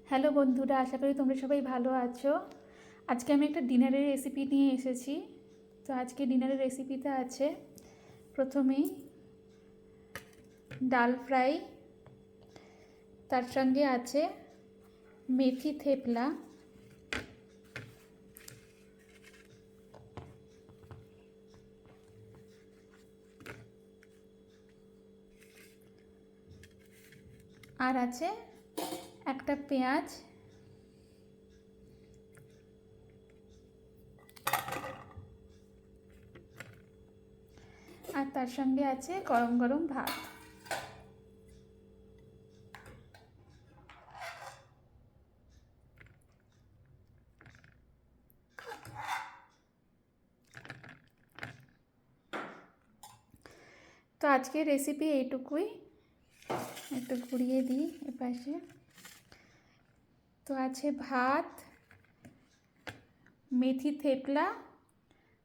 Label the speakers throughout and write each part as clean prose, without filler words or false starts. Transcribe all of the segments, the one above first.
Speaker 1: Hello বন্ধুরা, আশা করি তোমরা সবাই ভালো আছো। আজকে আমি একটা ডিনারের রেসিপি নিয়ে এসেছি। তো আজকে ডিনারের রেসিপিতে আছে প্রথমেই ডাল ফ্রাই, তার সঙ্গে আছে মেথি থেপলা, আর আছে একটা পেঁয়াজ, আর তার সঙ্গে আছে গরম গরম ভাত। তো আজকের রেসিপি এইটুকুই। একটু ঘুরিয়ে দিই এপাশে। তো আছে ভাত, মেথি থেপলা,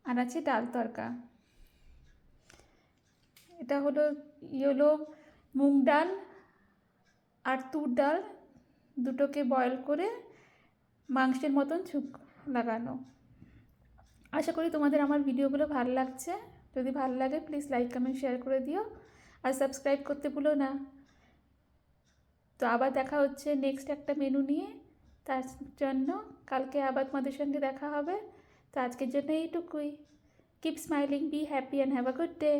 Speaker 1: আর আছে ডাল তরকা। এটা হলো ইয়েলো মুগ ডাল আর তুর ডাল দুটোকে বয়েল করে মাংসের মতন লাগানো। আশা করি তোমাদের আমার ভিডিওগুলো ভালো লাগছে। যদি ভালো লাগে প্লিজ লাইক কমেন্ট শেয়ার করে দিও, আর সাবস্ক্রাইব করতে ভুলো না। তো আবার দেখা হচ্ছে নেক্সট একটা মেনু নিয়ে। তার জন্য কালকে আবার তোমাদের সঙ্গে দেখা হবে। তো আজকের জন্য এইটুকুই। Keep smiling, be happy and have a good day.